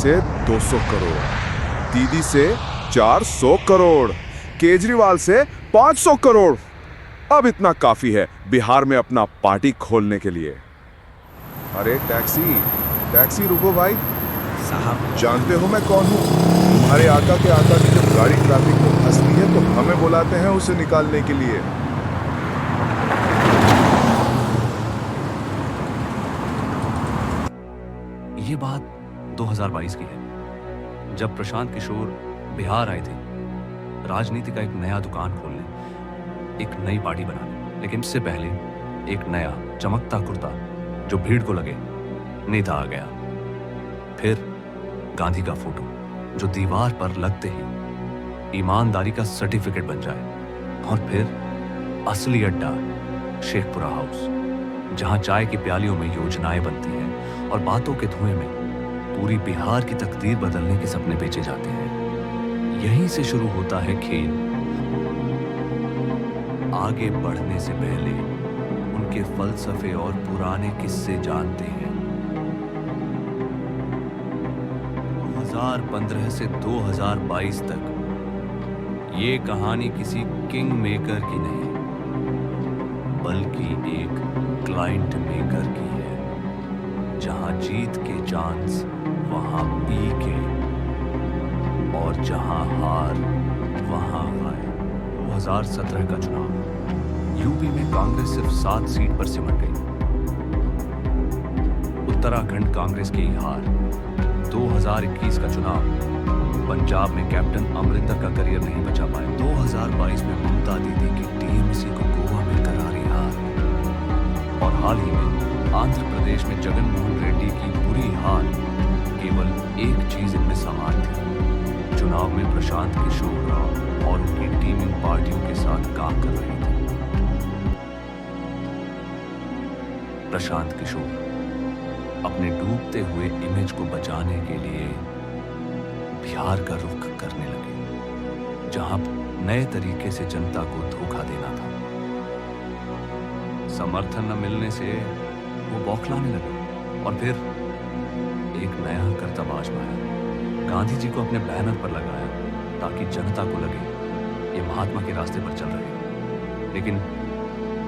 से 200 करोड़, दीदी से 400 करोड़, केजरीवाल से 500 करोड़। अब इतना काफी है बिहार में अपना पार्टी खोलने के लिए। अरे टैक्सी टैक्सी, रुको भाई साहब, जानते हो मैं कौन हूँ? तुम्हारे आका के आका की जब गाड़ी ट्रैफिक में फंसती है तो हमें बुलाते हैं उसे निकालने के लिए। ये बात 2022 की है, जब प्रशांत किशोर बिहार आए थे राजनीति का एक नया दुकान खोलने, एक नई पार्टी बनाने। लेकिन इससे पहले एक नया चमकता कुर्ता जो भीड़ को लगे नेता आ गया। फिर गांधी का फोटो जो दीवार पर लगते ही ईमानदारी का सर्टिफिकेट बन जाए। और फिर असली अड्डा शेखपुरा हाउस, जहां चाय की प्यालियों में योजनाएं बनती हैं और बातों के धुएं में पूरी बिहार की तकदीर बदलने के सपने बेचे जाते हैं। यहीं से शुरू होता है खेल। आगे बढ़ने से पहले उनके फलसफे और पुराने किस्से जानते हैं। 2015 से 2022 तक ये कहानी किसी किंग मेकर की नहीं, बल्कि एक क्लाइंट मेकर की है। जहां जीत के चांस वहां पी के, और जहां हार वहां आए। 2017 का चुनाव, यूपी में कांग्रेस सिर्फ 7 सीट पर सिमट गई। उत्तराखंड कांग्रेस की हार। 2021 का चुनाव, पंजाब में कैप्टन अमरिंदर का करियर नहीं बचा पाए। 2022 में ममता दीदी की टीएमसी को गोवा में करारी हार। और हाल ही में आंध्र प्रदेश में जगन मोहन रेड्डी की बुरी हार। केवल एक चीज इनमें समान थी, चुनाव में प्रशांत किशोर राव और उनकी टीमिंग पार्टियों के साथ काम कर रही थी। प्रशांत किशोर अपने डूबते हुए इमेज को बचाने के लिए बिहार का रुख करने लगे, जहां नए तरीके से जनता को धोखा देना था। समर्थन न मिलने से वो बौखलाने लगे और फिर एक नया करतब आजमाया। गांधी जी को अपने बैनर पर लगाया ताकि जनता को लगे ये महात्मा के रास्ते पर चल रहे हैं। लेकिन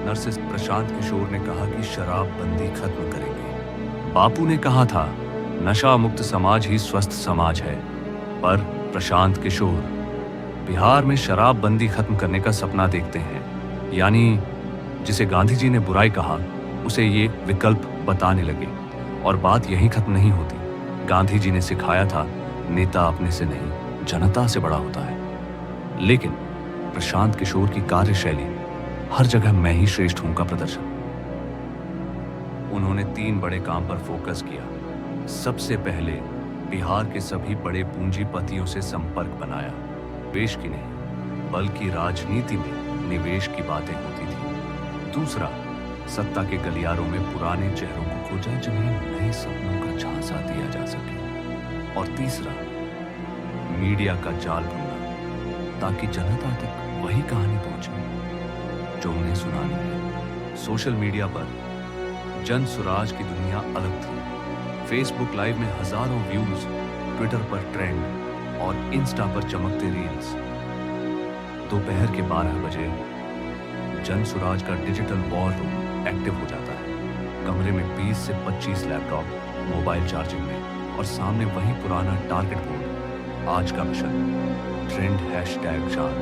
नर्सिस्ट प्रशांत किशोर ने कहा कि शराबबंदी खत्म करेंगे। बापू ने कहा था नशा मुक्त समाज ही स्वस्थ समाज है, पर प्रशांत किशोर बिहार में शराबबंदी खत्म करने का सपना देखते हैं। यानी जिसे गांधी जी ने बुराई कहा उसे ये विकल्प बताने लगे। और बात यहीं खत्म नहीं होती। गांधी जी ने सिखाया था नेता अपने से नहीं जनता से बड़ा होता है। लेकिन प्रशांत किशोर की कार्यशैली हर जगह मैं ही श्रेष्ठ हूं का प्रदर्शन। उन्होंने 3 बड़े काम पर फोकस किया। सबसे पहले बिहार के सभी बड़े पूंजीपतियों से संपर्क बनाया। निवेश की नहीं बल्कि राजनीति में निवेश की बातें होती थी। दूसरा, सत्ता के गलियारों में पुराने चेहरों को खोजा जिन्हें नए सपनों का झांसा दिया जा सके। और तीसरा, मीडिया का जाल बुनना ताकि जनता तक वही कहानी पहुंचे जो उन्हें सुनानी है। सोशल मीडिया पर जन सुराज की दुनिया अलग थी। फेसबुक लाइव में हजारों व्यूज, ट्विटर पर ट्रेंड और इंस्टा पर चमकते रील्स। दोपहर के 12 बजे जन सुराज का डिजिटल वॉर रूम एक्टिव हो जाता है। कमरे में 20 से 25 लैपटॉप मोबाइल चार्जिंग में, और सामने वही पुराना टारगेट बोर्ड। आज का मिशन, ट्रेंड #जान,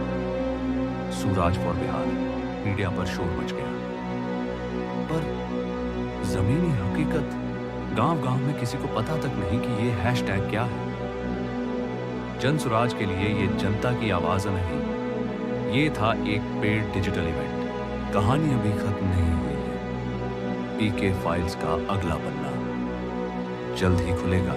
सुराज फॉर बिहार। मीडिया पर शोर मच गया, पर जमीनी हकीकत गांव-गांव में किसी को पता तक नहीं कि ये हैशटैग क्या है। जन सुराज के लिए ये जनता की आवाज नहीं, ये था एक पेड डिजिटल इवेंट। कहानी अभी खत्म नहीं हुई है। पीके फाइल्स का अगला पन्ना जल्द ही खुलेगा।